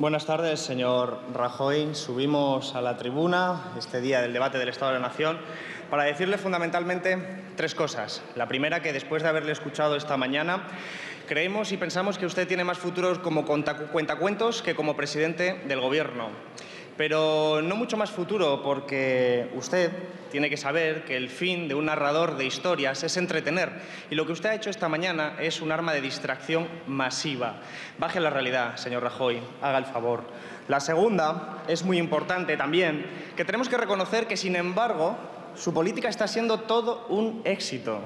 Buenas tardes, señor Rajoy. Subimos a la tribuna este día del debate del Estado de la Nación para decirle fundamentalmente tres cosas. La primera, que después de haberle escuchado esta mañana, creemos y pensamos que usted tiene más futuro como cuentacuentos que como presidente del Gobierno. Pero no mucho más futuro, porque usted tiene que saber que el fin de un narrador de historias es entretener, y lo que usted ha hecho esta mañana es un arma de distracción masiva. Baje a la realidad, señor Rajoy, haga el favor. La segunda es muy importante también, que tenemos que reconocer que, sin embargo, su política está siendo todo un éxito.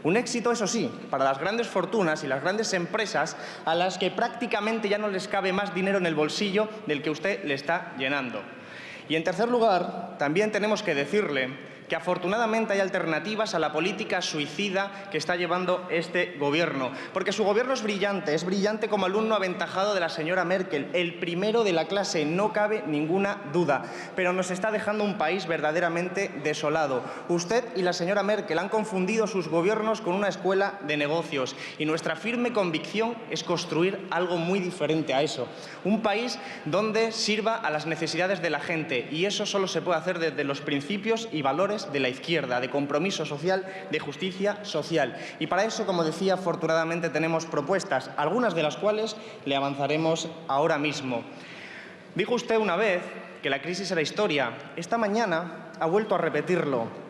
Un éxito, eso sí, para las grandes fortunas y las grandes empresas a las que prácticamente ya no les cabe más dinero en el bolsillo del que usted le está llenando. Y en tercer lugar, también tenemos que decirle que afortunadamente hay alternativas a la política suicida que está llevando este Gobierno. Porque su Gobierno es brillante como alumno aventajado de la señora Merkel, el primero de la clase, no cabe ninguna duda. Pero nos está dejando un país verdaderamente desolado. Usted y la señora Merkel han confundido sus gobiernos con una escuela de negocios, y nuestra firme convicción es construir algo muy diferente a eso. Un país donde sirva a las necesidades de la gente, y eso solo se puede hacer desde los principios y valores de la izquierda, de compromiso social, de justicia social. Y para eso, como decía, afortunadamente tenemos propuestas, algunas de las cuales le avanzaremos ahora mismo. Dijo usted una vez que la crisis era historia. Esta mañana ha vuelto a repetirlo.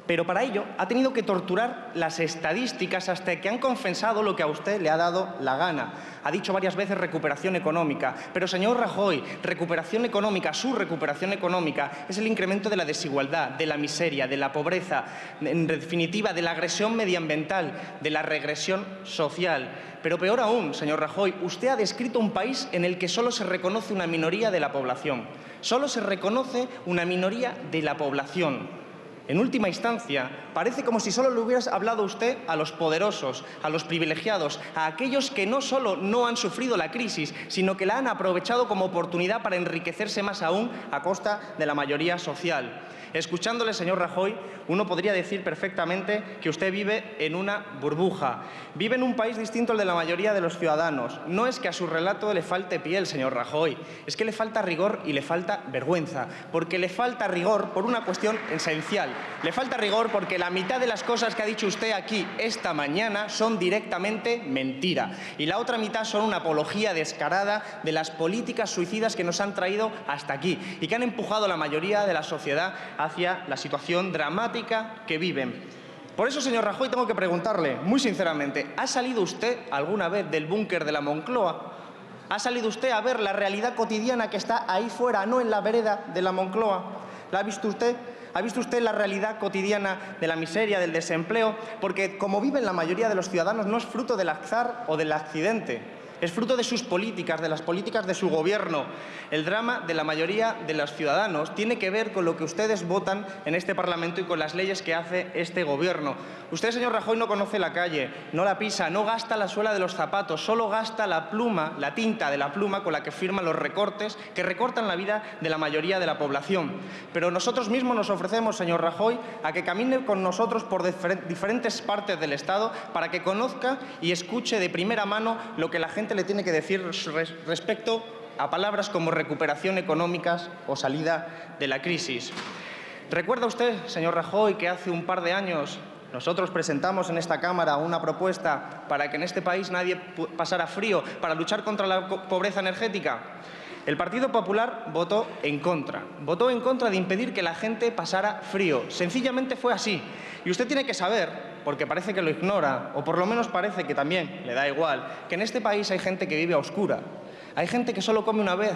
Pero para ello ha tenido que torturar las estadísticas hasta que han confesado lo que a usted le ha dado la gana. Ha dicho varias veces recuperación económica. Pero, señor Rajoy, recuperación económica, su recuperación económica, es el incremento de la desigualdad, de la miseria, de la pobreza, en definitiva, de la agresión medioambiental, de la regresión social. Pero peor aún, señor Rajoy, usted ha descrito un país en el que solo se reconoce una minoría de la población. Solo se reconoce una minoría de la población. En última instancia, parece como si solo le hubieras hablado usted a los poderosos, a los privilegiados, a aquellos que no solo no han sufrido la crisis, sino que la han aprovechado como oportunidad para enriquecerse más aún a costa de la mayoría social. Escuchándole, señor Rajoy, uno podría decir perfectamente que usted vive en una burbuja. Vive en un país distinto al de la mayoría de los ciudadanos. No es que a su relato le falte piel, señor Rajoy, es que le falta rigor y le falta vergüenza, porque le falta rigor por una cuestión esencial. Le falta rigor porque la mitad de las cosas que ha dicho usted aquí esta mañana son directamente mentira, y la otra mitad son una apología descarada de las políticas suicidas que nos han traído hasta aquí y que han empujado a la mayoría de la sociedad hacia la situación dramática que viven. Por eso, señor Rajoy, tengo que preguntarle, muy sinceramente, ¿ha salido usted alguna vez del búnker de la Moncloa? ¿Ha salido usted a ver la realidad cotidiana que está ahí fuera, no en la vereda de la Moncloa? ¿La ha visto usted? ¿Ha visto usted la realidad cotidiana de la miseria, del desempleo? Porque como viven la mayoría de los ciudadanos no es fruto del azar o del accidente. Es fruto de sus políticas, de las políticas de su Gobierno. El drama de la mayoría de los ciudadanos tiene que ver con lo que ustedes votan en este Parlamento y con las leyes que hace este Gobierno. Usted, señor Rajoy, no conoce la calle, no la pisa, no gasta la suela de los zapatos, solo gasta la pluma, la tinta de la pluma con la que firma los recortes que recortan la vida de la mayoría de la población. Pero nosotros mismos nos ofrecemos, señor Rajoy, a que camine con nosotros por diferentes partes del Estado para que conozca y escuche de primera mano lo que la gente le tiene que decir respecto a palabras como recuperación económica o salida de la crisis. ¿Recuerda usted, señor Rajoy, que hace un par de años nosotros presentamos en esta Cámara una propuesta para que en este país nadie pasara frío, para luchar contra la pobreza energética? El Partido Popular votó en contra de impedir que la gente pasara frío. Sencillamente fue así. Y usted tiene que saber, porque parece que lo ignora, o por lo menos parece que también le da igual, que en este país hay gente que vive a oscura. Hay gente que solo come una vez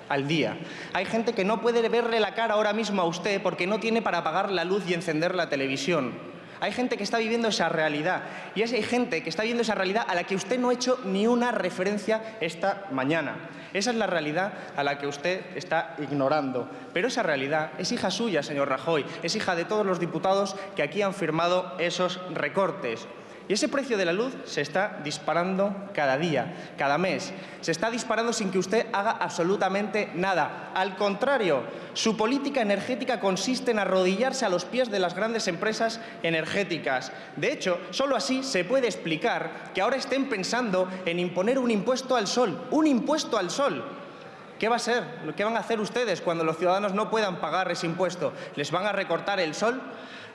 al día. Hay gente que no puede verle la cara ahora mismo a usted porque no tiene para apagar la luz y encender la televisión. Hay gente que está viviendo esa realidad, y hay gente que está viviendo esa realidad a la que usted no ha hecho ni una referencia esta mañana. Esa es la realidad a la que usted está ignorando. Pero esa realidad es hija suya, señor Rajoy, es hija de todos los diputados que aquí han firmado esos recortes. Y ese precio de la luz se está disparando cada día, cada mes. Se está disparando sin que usted haga absolutamente nada. Al contrario, su política energética consiste en arrodillarse a los pies de las grandes empresas energéticas. De hecho, solo así se puede explicar que ahora estén pensando en imponer un impuesto al sol. ¡Un impuesto al sol! ¿Qué va a ser? ¿Qué van a hacer ustedes cuando los ciudadanos no puedan pagar ese impuesto? ¿Les van a recortar el sol?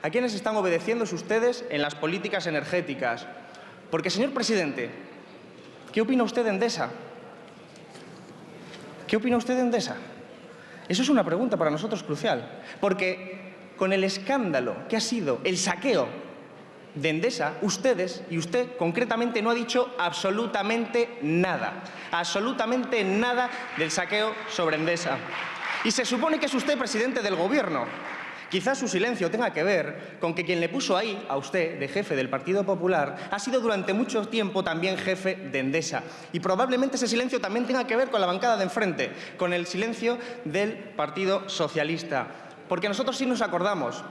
¿A quiénes están obedeciendo ustedes en las políticas energéticas? Porque, señor presidente, ¿qué opina usted de Endesa? ¿Qué opina usted de Endesa? Eso es una pregunta para nosotros crucial, porque con el escándalo que ha sido el saqueo de Endesa, ustedes y usted concretamente no ha dicho absolutamente nada del saqueo sobre Endesa. Y se supone que es usted presidente del Gobierno. Quizás su silencio tenga que ver con que quien le puso ahí, a usted, de jefe del Partido Popular, ha sido durante mucho tiempo también jefe de Endesa. Y probablemente ese silencio también tenga que ver con la bancada de enfrente, con el silencio del Partido Socialista. Porque nosotros sí nos acordamos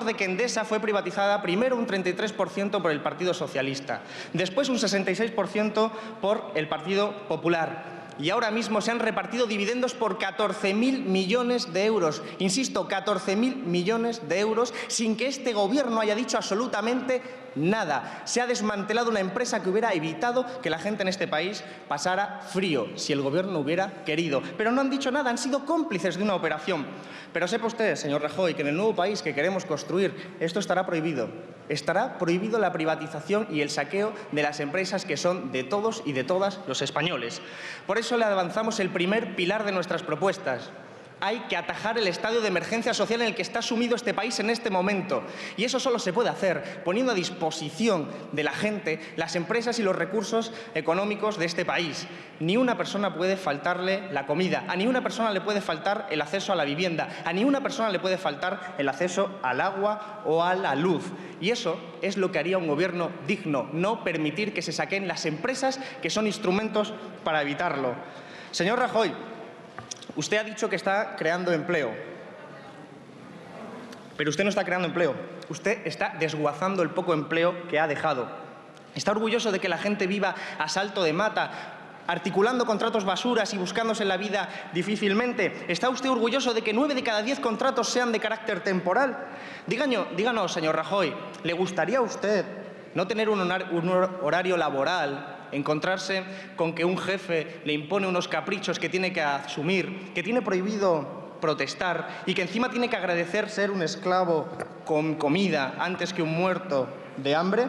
de que Endesa fue privatizada primero un 33% por el Partido Socialista, después un 66% por el Partido Popular. Y ahora mismo se han repartido dividendos por 14.000 millones de euros. Insisto, 14.000 millones de euros sin que este Gobierno haya dicho absolutamente nada. Se ha desmantelado una empresa que hubiera evitado que la gente en este país pasara frío, si el Gobierno hubiera querido. Pero no han dicho nada, han sido cómplices de una operación. Pero sepa usted, señor Rajoy, que en el nuevo país que queremos construir esto estará prohibido. Estará prohibido la privatización y el saqueo de las empresas que son de todos y de todas los españoles. Por eso le avanzamos el primer pilar de nuestras propuestas. Hay que atajar el estado de emergencia social en el que está sumido este país en este momento. Y eso solo se puede hacer poniendo a disposición de la gente las empresas y los recursos económicos de este país. Ni una persona puede faltarle la comida, a ni una persona le puede faltar el acceso a la vivienda, a ni una persona le puede faltar el acceso al agua o a la luz. Y eso es lo que haría un Gobierno digno, no permitir que se saquen las empresas que son instrumentos para evitarlo. Señor Rajoy, usted ha dicho que está creando empleo, pero usted no está creando empleo. Usted está desguazando el poco empleo que ha dejado. Está orgulloso de que la gente viva a salto de mata, articulando contratos basuras y buscándose la vida difícilmente. ¿Está usted orgulloso de que 9 de cada 10 contratos sean de carácter temporal? Díganos, señor Rajoy, ¿le gustaría a usted no tener un horario laboral, encontrarse con que un jefe le impone unos caprichos que tiene que asumir, que tiene prohibido protestar y que encima tiene que agradecer ser un esclavo con comida antes que un muerto de hambre?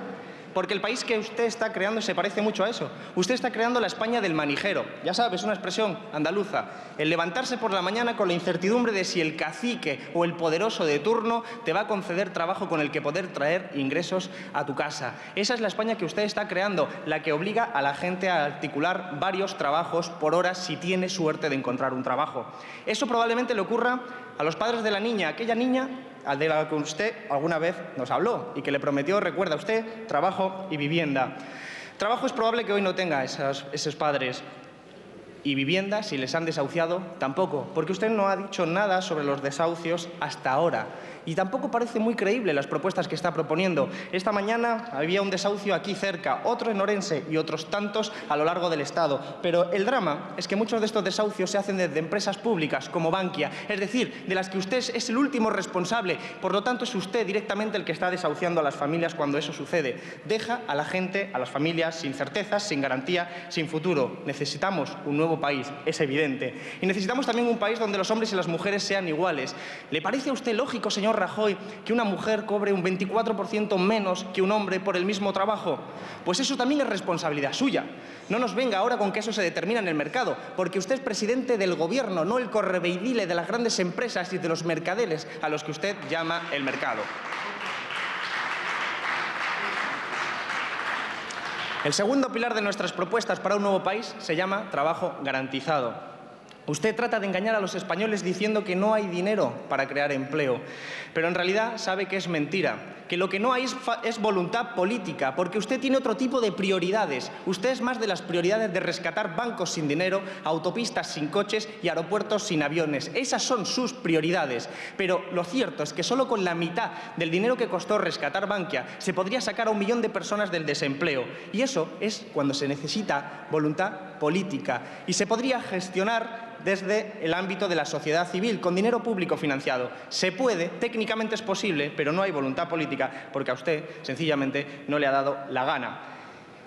Porque el país que usted está creando se parece mucho a eso. Usted está creando la España del manijero. Ya sabes, una expresión andaluza. El levantarse por la mañana con la incertidumbre de si el cacique o el poderoso de turno te va a conceder trabajo con el que poder traer ingresos a tu casa. Esa es la España que usted está creando, la que obliga a la gente a articular varios trabajos por horas si tiene suerte de encontrar un trabajo. Eso probablemente le ocurra a los padres de la niña, aquella niña de la que usted alguna vez nos habló y que le prometió, recuerda usted, trabajo y vivienda. Trabajo es probable que hoy no tenga esos padres. Y vivienda, si les han desahuciado, tampoco, porque usted no ha dicho nada sobre los desahucios hasta ahora. Y tampoco parece muy creíble las propuestas que está proponiendo. Esta mañana había un desahucio aquí cerca, otro en Orense y otros tantos a lo largo del Estado. Pero el drama es que muchos de estos desahucios se hacen desde empresas públicas como Bankia, es decir, de las que usted es el último responsable. Por lo tanto, es usted directamente el que está desahuciando a las familias cuando eso sucede. Deja a la gente, a las familias, sin certezas, sin garantía, sin futuro. Necesitamos un nuevo país, es evidente. Y necesitamos también un país donde los hombres y las mujeres sean iguales. ¿Le parece a usted lógico, señor Rajoy, que una mujer cobre un 24% menos que un hombre por el mismo trabajo? Pues eso también es responsabilidad suya. No nos venga ahora con que eso se determina en el mercado, porque usted es presidente del Gobierno, no el correveidile de las grandes empresas y de los mercaderes a los que usted llama el mercado. El segundo pilar de nuestras propuestas para un nuevo país se llama trabajo garantizado. Usted trata de engañar a los españoles diciendo que no hay dinero para crear empleo, pero en realidad sabe que es mentira, que lo que no hay es voluntad política, porque usted tiene otro tipo de prioridades. Usted es más de las prioridades de rescatar bancos sin dinero, autopistas sin coches y aeropuertos sin aviones. Esas son sus prioridades. Pero lo cierto es que solo con la mitad del dinero que costó rescatar Bankia se podría sacar a 1 millón de personas del desempleo. Y eso es cuando se necesita voluntad política. Y se podría gestionar desde el ámbito de la sociedad civil, con dinero público financiado. Se puede, técnicamente es posible, pero no hay voluntad política porque a usted, sencillamente, no le ha dado la gana.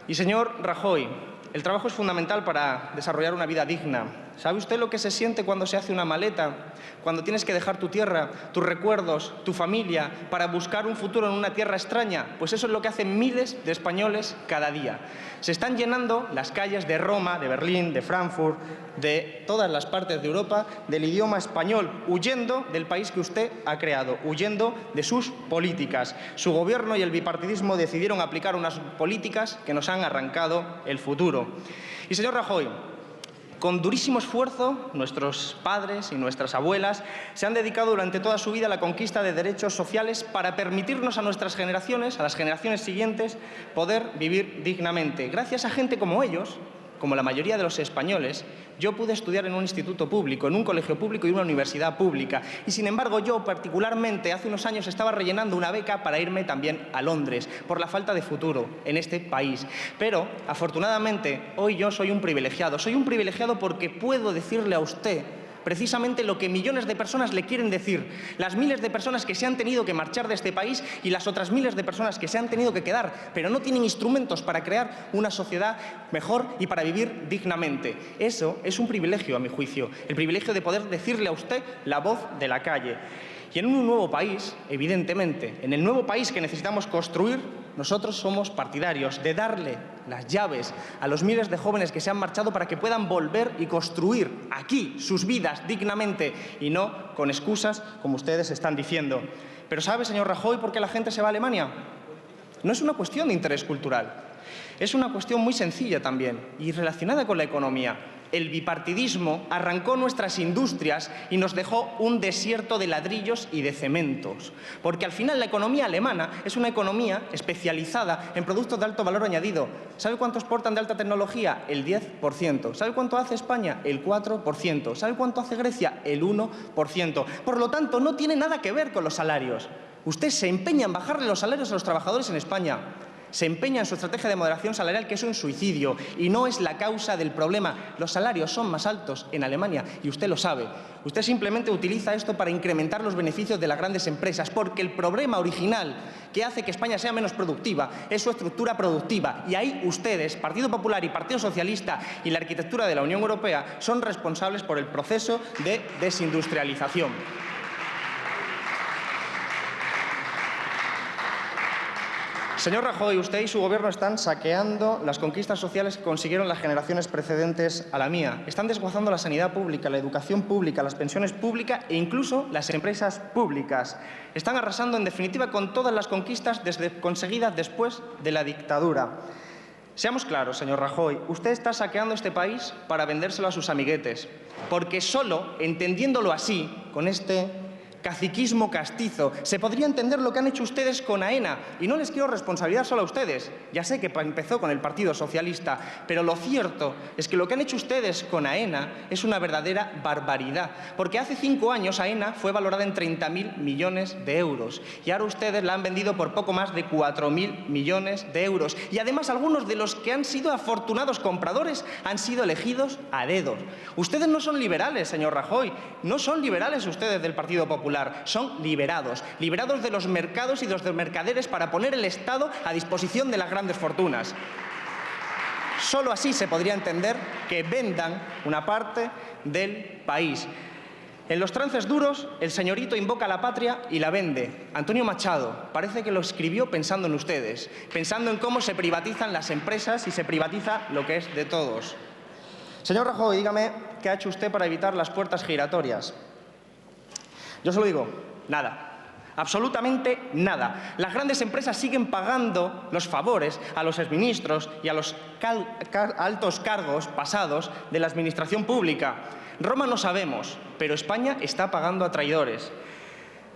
Y, señor Rajoy, el trabajo es fundamental para desarrollar una vida digna. ¿Sabe usted lo que se siente cuando se hace una maleta? Cuando tienes que dejar tu tierra, tus recuerdos, tu familia, para buscar un futuro en una tierra extraña. Pues eso es lo que hacen miles de españoles cada día. Se están llenando las calles de Roma, de Berlín, de Frankfurt, de todas las partes de Europa, del idioma español, huyendo del país que usted ha creado, huyendo de sus políticas. Su gobierno y el bipartidismo decidieron aplicar unas políticas que nos han arrancado el futuro. Y, señor Rajoy, con durísimo esfuerzo, nuestros padres y nuestras abuelas se han dedicado durante toda su vida a la conquista de derechos sociales para permitirnos a nuestras generaciones, a las generaciones siguientes, poder vivir dignamente. Gracias a gente como ellos, como la mayoría de los españoles, yo pude estudiar en un instituto público, en un colegio público y una universidad pública. Y, sin embargo, yo particularmente hace unos años estaba rellenando una beca para irme también a Londres, por la falta de futuro en este país. Pero, afortunadamente, hoy yo soy un privilegiado. Soy un privilegiado porque puedo decirle a usted precisamente lo que millones de personas le quieren decir, las miles de personas que se han tenido que marchar de este país y las otras miles de personas que se han tenido que quedar, pero no tienen instrumentos para crear una sociedad mejor y para vivir dignamente. Eso es un privilegio, a mi juicio, el privilegio de poder decirle a usted la voz de la calle. Y en un nuevo país, evidentemente, en el nuevo país que necesitamos construir, nosotros somos partidarios de darle las llaves a los miles de jóvenes que se han marchado para que puedan volver y construir aquí sus vidas dignamente y no con excusas como ustedes están diciendo. Pero ¿sabe, señor Rajoy, por qué la gente se va a Alemania? No es una cuestión de interés cultural, es una cuestión muy sencilla también y relacionada con la economía. El bipartidismo arrancó nuestras industrias y nos dejó un desierto de ladrillos y de cementos. Porque al final la economía alemana es una economía especializada en productos de alto valor añadido. ¿Sabe cuánto exportan de alta tecnología? El 10%. ¿Sabe cuánto hace España? El 4%. ¿Sabe cuánto hace Grecia? El 1%. Por lo tanto, no tiene nada que ver con los salarios. Usted se empeña en bajarle los salarios a los trabajadores en España. Se empeña en su estrategia de moderación salarial, que es un suicidio, y no es la causa del problema. Los salarios son más altos en Alemania, y usted lo sabe. Usted simplemente utiliza esto para incrementar los beneficios de las grandes empresas, porque el problema original que hace que España sea menos productiva es su estructura productiva. Y ahí ustedes, Partido Popular y Partido Socialista y la arquitectura de la Unión Europea, son responsables por el proceso de desindustrialización. Señor Rajoy, usted y su gobierno están saqueando las conquistas sociales que consiguieron las generaciones precedentes a la mía. Están desguazando la sanidad pública, la educación pública, las pensiones públicas e incluso las empresas públicas. Están arrasando, en definitiva, con todas las conquistas conseguidas después de la dictadura. Seamos claros, señor Rajoy, usted está saqueando este país para vendérselo a sus amiguetes, porque solo entendiéndolo así, con este caciquismo castizo, se podría entender lo que han hecho ustedes con AENA. Y no les quiero responsabilidad solo a ustedes. Ya sé que empezó con el Partido Socialista, pero lo cierto es que lo que han hecho ustedes con AENA es una verdadera barbaridad. Porque hace 5 años AENA fue valorada en 30.000 millones de euros. Y ahora ustedes la han vendido por poco más de 4.000 millones de euros. Y además algunos de los que han sido afortunados compradores han sido elegidos a dedo. Ustedes no son liberales, señor Rajoy. No son liberales ustedes del Partido Popular. Son liberados de los mercados y de los mercaderes para poner el Estado a disposición de las grandes fortunas. Solo así se podría entender que vendan una parte del país. En los trances duros, el señorito invoca a la patria y la vende. Antonio Machado parece que lo escribió pensando en ustedes, pensando en cómo se privatizan las empresas y se privatiza lo que es de todos. Señor Rajoy, dígame qué ha hecho usted para evitar las puertas giratorias. Yo se lo digo, nada, absolutamente nada. Las grandes empresas siguen pagando los favores a los exministros y a los altos cargos pasados de la administración pública. Roma no sabemos, pero España está pagando a traidores.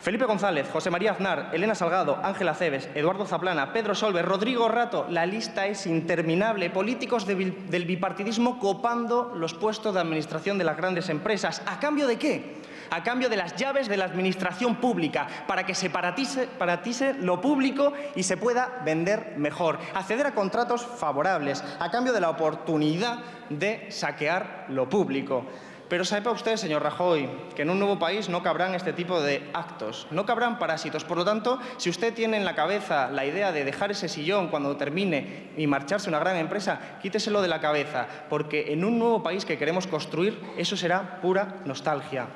Felipe González, José María Aznar, Elena Salgado, Ángela Cebes, Eduardo Zaplana, Pedro Solbes, Rodrigo Rato, la lista es interminable. Políticos del bipartidismo copando los puestos de administración de las grandes empresas. ¿A cambio de qué? A cambio de las llaves de la administración pública, para que se paratice lo público y se pueda vender mejor. Acceder a contratos favorables, a cambio de la oportunidad de saquear lo público. Pero sepa usted, señor Rajoy, que en un nuevo país no cabrán este tipo de actos, no cabrán parásitos. Por lo tanto, si usted tiene en la cabeza la idea de dejar ese sillón cuando termine y marcharse a una gran empresa, quíteselo de la cabeza, porque en un nuevo país que queremos construir, eso será pura nostalgia.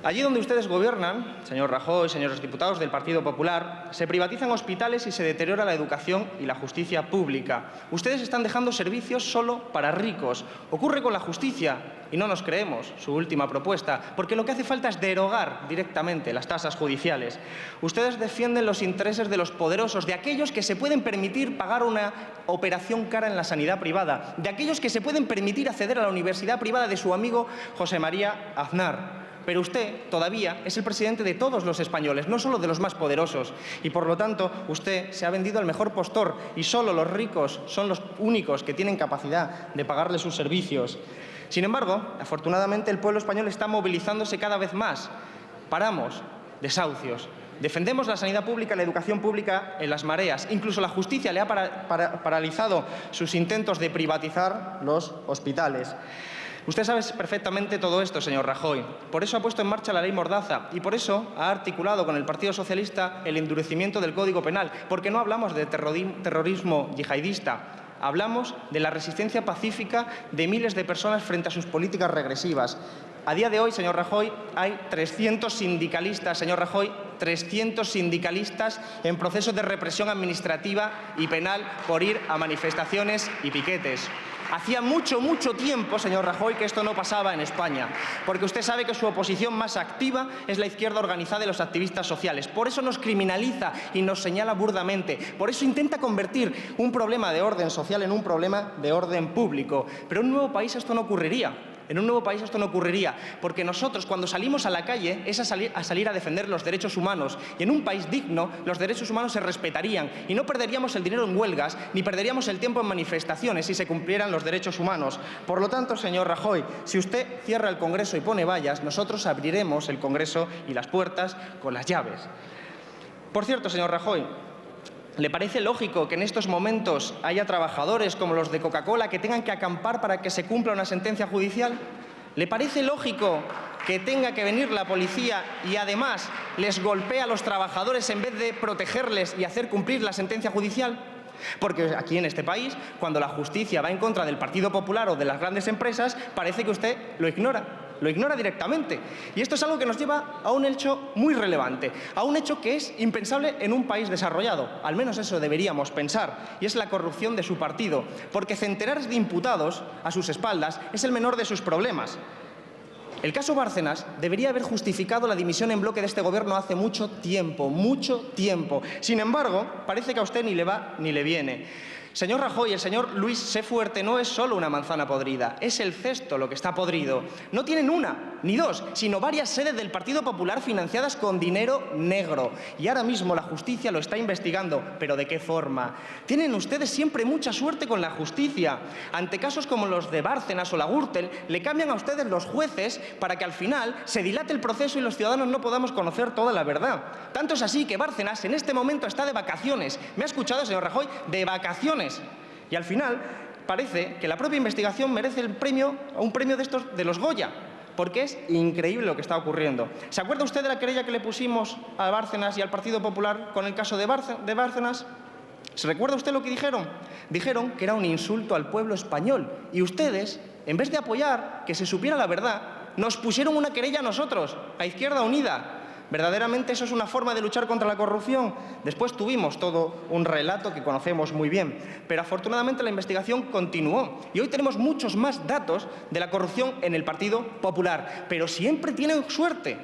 Allí donde ustedes gobiernan, señor Rajoy, señores diputados del Partido Popular, se privatizan hospitales y se deteriora la educación y la justicia pública. Ustedes están dejando servicios solo para ricos. Ocurre con la justicia y no nos creemos su última propuesta, porque lo que hace falta es derogar directamente las tasas judiciales. Ustedes defienden los intereses de los poderosos, de aquellos que se pueden permitir pagar una operación cara en la sanidad privada, de aquellos que se pueden permitir acceder a la universidad privada de su amigo José María Aznar. Pero usted todavía es el presidente de todos los españoles, no solo de los más poderosos. Y, por lo tanto, usted se ha vendido al mejor postor y solo los ricos son los únicos que tienen capacidad de pagarle sus servicios. Sin embargo, afortunadamente, el pueblo español está movilizándose cada vez más. Paramos desahucios. Defendemos la sanidad pública y la educación pública en las mareas. Incluso la justicia le ha paralizado sus intentos de privatizar los hospitales. Usted sabe perfectamente todo esto, señor Rajoy. Por eso ha puesto en marcha la ley Mordaza y por eso ha articulado con el Partido Socialista el endurecimiento del Código Penal, porque no hablamos de terrorismo yihadista, hablamos de la resistencia pacífica de miles de personas frente a sus políticas regresivas. A día de hoy, señor Rajoy, hay 300 sindicalistas, señor Rajoy, 300 sindicalistas en proceso de represión administrativa y penal por ir a manifestaciones y piquetes. Hacía mucho tiempo, señor Rajoy, que esto no pasaba en España, porque usted sabe que su oposición más activa es la izquierda organizada y los activistas sociales. Por eso nos criminaliza y nos señala burdamente. Por eso intenta convertir un problema de orden social en un problema de orden público. Pero en un nuevo país esto no ocurriría. En un nuevo país esto no ocurriría, porque nosotros cuando salimos a la calle es a salir a defender los derechos humanos. Y en un país digno los derechos humanos se respetarían y no perderíamos el dinero en huelgas ni perderíamos el tiempo en manifestaciones si se cumplieran los derechos humanos. Por lo tanto, señor Rajoy, si usted cierra el Congreso y pone vallas, nosotros abriremos el Congreso y las puertas con las llaves. Por cierto, señor Rajoy, ¿le parece lógico que en estos momentos haya trabajadores como los de Coca-Cola que tengan que acampar para que se cumpla una sentencia judicial? ¿Le parece lógico que tenga que venir la policía y además les golpee a los trabajadores en vez de protegerles y hacer cumplir la sentencia judicial? Porque aquí en este país, cuando la justicia va en contra del Partido Popular o de las grandes empresas, parece que usted lo ignora directamente. Y esto es algo que nos lleva a un hecho muy relevante, a un hecho que es impensable en un país desarrollado, al menos eso deberíamos pensar, y es la corrupción de su partido, porque centenares de imputados a sus espaldas es el menor de sus problemas. El caso Bárcenas debería haber justificado la dimisión en bloque de este Gobierno hace mucho tiempo. Sin embargo, parece que a usted ni le va ni le viene. Señor Rajoy, el señor Luis Sé Fuerte no es solo una manzana podrida, es el cesto lo que está podrido. No tienen una, ni dos, sino varias sedes del Partido Popular financiadas con dinero negro. Y ahora mismo la justicia lo está investigando. ¿Pero de qué forma? Tienen ustedes siempre mucha suerte con la justicia. Ante casos como los de Bárcenas o la Gürtel, le cambian a ustedes los jueces para que al final se dilate el proceso y los ciudadanos no podamos conocer toda la verdad. Tanto es así que Bárcenas en este momento está de vacaciones. ¿Me ha escuchado, señor Rajoy? De vacaciones. Y al final parece que la propia investigación merece un premio de estos de los Goya, porque es increíble lo que está ocurriendo. ¿Se acuerda usted de la querella que le pusimos a Bárcenas y al Partido Popular con el caso de Bárcenas? ¿Se recuerda usted lo que dijeron? Dijeron que era un insulto al pueblo español y ustedes, en vez de apoyar que se supiera la verdad, nos pusieron una querella a nosotros, a Izquierda Unida. ¿Verdaderamente eso es una forma de luchar contra la corrupción? Después tuvimos todo un relato que conocemos muy bien, pero afortunadamente la investigación continuó y hoy tenemos muchos más datos de la corrupción en el Partido Popular, pero siempre tienen suerte.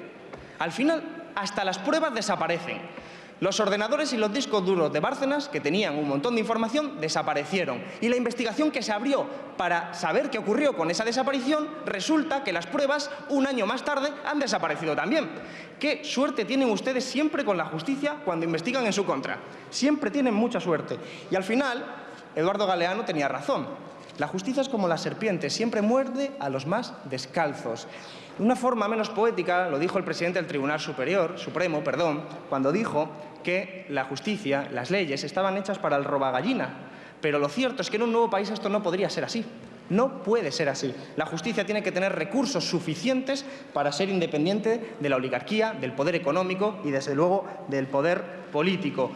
Al final, hasta las pruebas desaparecen. Los ordenadores y los discos duros de Bárcenas, que tenían un montón de información, desaparecieron. Y la investigación que se abrió para saber qué ocurrió con esa desaparición, resulta que las pruebas, un año más tarde, han desaparecido también. ¿Qué suerte tienen ustedes siempre con la justicia cuando investigan en su contra? Siempre tienen mucha suerte. Y al final, Eduardo Galeano tenía razón. La justicia es como la serpiente, siempre muerde a los más descalzos. De una forma menos poética lo dijo el presidente del Tribunal Supremo, cuando dijo que la justicia, las leyes, estaban hechas para el robagallina. Pero lo cierto es que en un nuevo país esto no podría ser así. No puede ser así. La justicia tiene que tener recursos suficientes para ser independiente de la oligarquía, del poder económico y, desde luego, del poder político.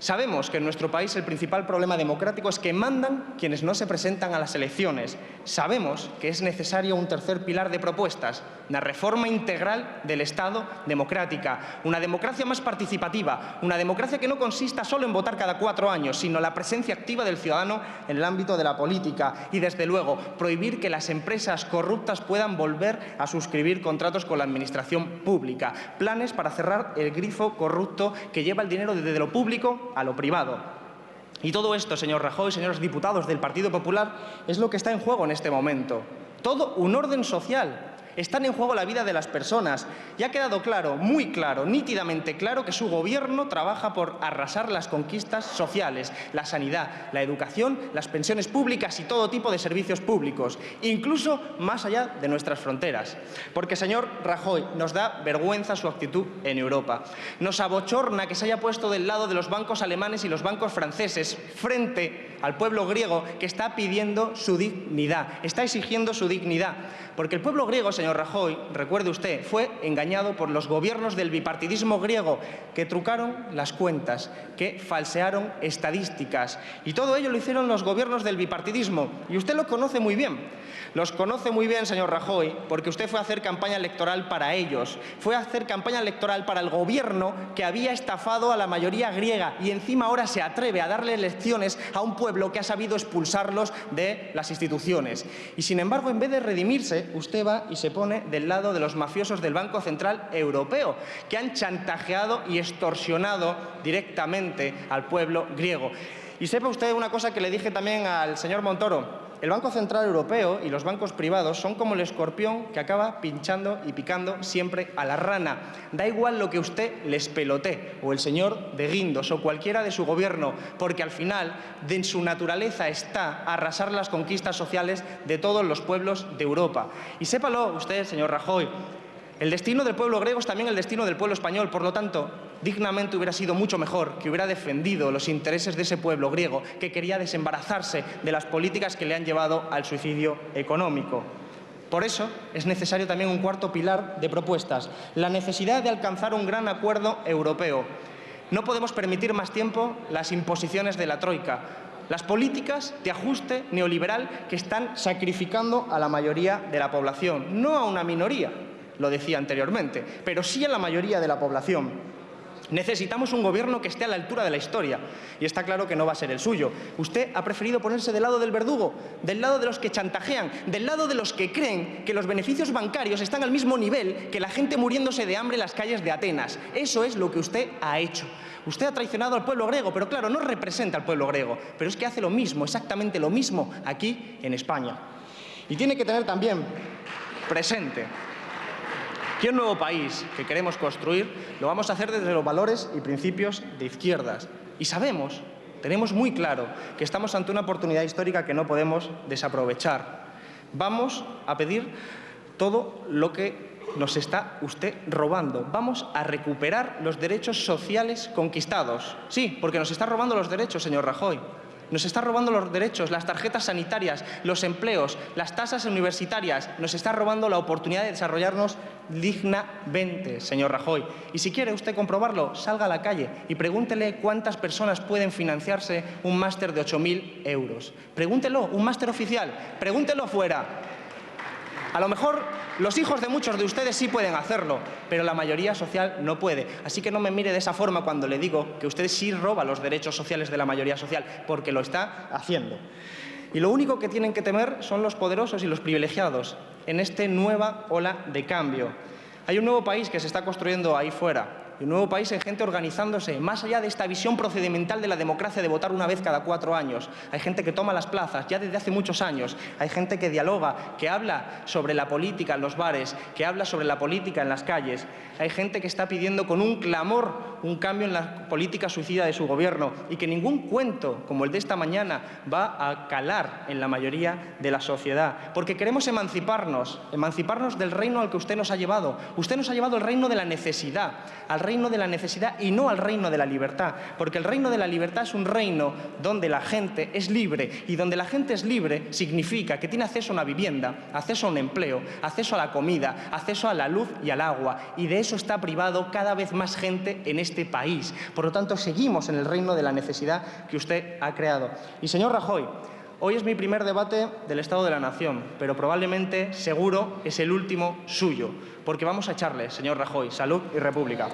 Sabemos que en nuestro país el principal problema democrático es que mandan quienes no se presentan a las elecciones. Sabemos que es necesario un tercer pilar de propuestas, una reforma integral del Estado democrática, una democracia más participativa, una democracia que no consista solo en votar cada 4 años, sino la presencia activa del ciudadano en el ámbito de la política y, desde luego, prohibir que las empresas corruptas puedan volver a suscribir contratos con la administración pública. Planes para cerrar el grifo corrupto que lleva el dinero desde lo público a lo privado. Y todo esto, señor Rajoy, señores diputados del Partido Popular, es lo que está en juego en este momento. Todo un orden social. Están en juego la vida de las personas. Y ha quedado claro, muy claro, nítidamente claro, que su Gobierno trabaja por arrasar las conquistas sociales, la sanidad, la educación, las pensiones públicas y todo tipo de servicios públicos, incluso más allá de nuestras fronteras. Porque, señor Rajoy, nos da vergüenza su actitud en Europa. Nos abochorna que se haya puesto del lado de los bancos alemanes y los bancos franceses frente al pueblo griego, que está pidiendo su dignidad, está exigiendo su dignidad. Porque el pueblo griego, señor Rajoy, recuerde usted, fue engañado por los gobiernos del bipartidismo griego, que trucaron las cuentas, que falsearon estadísticas. Y todo ello lo hicieron los gobiernos del bipartidismo. Y usted lo conoce muy bien. Los conoce muy bien, señor Rajoy, porque usted fue a hacer campaña electoral para ellos. Fue a hacer campaña electoral para el gobierno que había estafado a la mayoría griega y encima ahora se atreve a darle lecciones a un pueblo que ha sabido expulsarlos de las instituciones. Y, sin embargo, en vez de redimirse, usted va y se pone del lado de los mafiosos del Banco Central Europeo, que han chantajeado y extorsionado directamente al pueblo griego. Y sepa usted una cosa que le dije también al señor Montoro. El Banco Central Europeo y los bancos privados son como el escorpión que acaba pinchando y picando siempre a la rana. Da igual lo que usted les pelotee, o el señor de Guindos, o cualquiera de su gobierno, porque al final de su naturaleza está arrasar las conquistas sociales de todos los pueblos de Europa. Y sépalo usted, señor Rajoy, el destino del pueblo griego es también el destino del pueblo español. Por lo tanto, dignamente hubiera sido mucho mejor que hubiera defendido los intereses de ese pueblo griego que quería desembarazarse de las políticas que le han llevado al suicidio económico. Por eso es necesario también un cuarto pilar de propuestas, la necesidad de alcanzar un gran acuerdo europeo. No podemos permitir más tiempo las imposiciones de la troika, las políticas de ajuste neoliberal que están sacrificando a la mayoría de la población, no a una minoría, lo decía anteriormente, pero sí a la mayoría de la población. Necesitamos un gobierno que esté a la altura de la historia, y está claro que no va a ser el suyo. Usted ha preferido ponerse del lado del verdugo, del lado de los que chantajean, del lado de los que creen que los beneficios bancarios están al mismo nivel que la gente muriéndose de hambre en las calles de Atenas. Eso es lo que usted ha hecho. Usted ha traicionado al pueblo griego, pero claro, no representa al pueblo griego, pero es que hace lo mismo, exactamente lo mismo, aquí en España. Y tiene que tener también presente que un nuevo país que queremos construir lo vamos a hacer desde los valores y principios de izquierdas. Y sabemos, tenemos muy claro, que estamos ante una oportunidad histórica que no podemos desaprovechar. Vamos a pedir todo lo que nos está usted robando. Vamos a recuperar los derechos sociales conquistados. Sí, porque nos está robando los derechos, señor Rajoy. Nos está robando los derechos, las tarjetas sanitarias, los empleos, las tasas universitarias. Nos está robando la oportunidad de desarrollarnos dignamente, señor Rajoy. Y si quiere usted comprobarlo, salga a la calle y pregúntele cuántas personas pueden financiarse un máster de 8.000 euros. Pregúntelo, un máster oficial, pregúntelo fuera. A lo mejor los hijos de muchos de ustedes sí pueden hacerlo, pero la mayoría social no puede. Así que no me mire de esa forma cuando le digo que usted sí roba los derechos sociales de la mayoría social, porque lo está haciendo. Y lo único que tienen que temer son los poderosos y los privilegiados en esta nueva ola de cambio. Hay un nuevo país que se está construyendo ahí fuera. Y un nuevo país en gente organizándose, más allá de esta visión procedimental de la democracia de votar una vez cada 4 años. Hay gente que toma las plazas ya desde hace muchos años. Hay gente que dialoga, que habla sobre la política en los bares, que habla sobre la política en las calles. Hay gente que está pidiendo con un clamor un cambio en la política suicida de su gobierno y que ningún cuento como el de esta mañana va a calar en la mayoría de la sociedad. Porque queremos emanciparnos del reino al que usted nos ha llevado. Usted nos ha llevado al reino de la necesidad, al reino de la necesidad y no al reino de la libertad, porque el reino de la libertad es un reino donde la gente es libre, y donde la gente es libre significa que tiene acceso a una vivienda, acceso a un empleo, acceso a la comida, acceso a la luz y al agua, y de eso está privado cada vez más gente en este país. Por lo tanto, seguimos en el reino de la necesidad que usted ha creado. Y señor Rajoy, hoy es mi primer debate del Estado de la Nación, pero probablemente, seguro, es el último suyo, porque vamos a echarle, señor Rajoy, salud y república.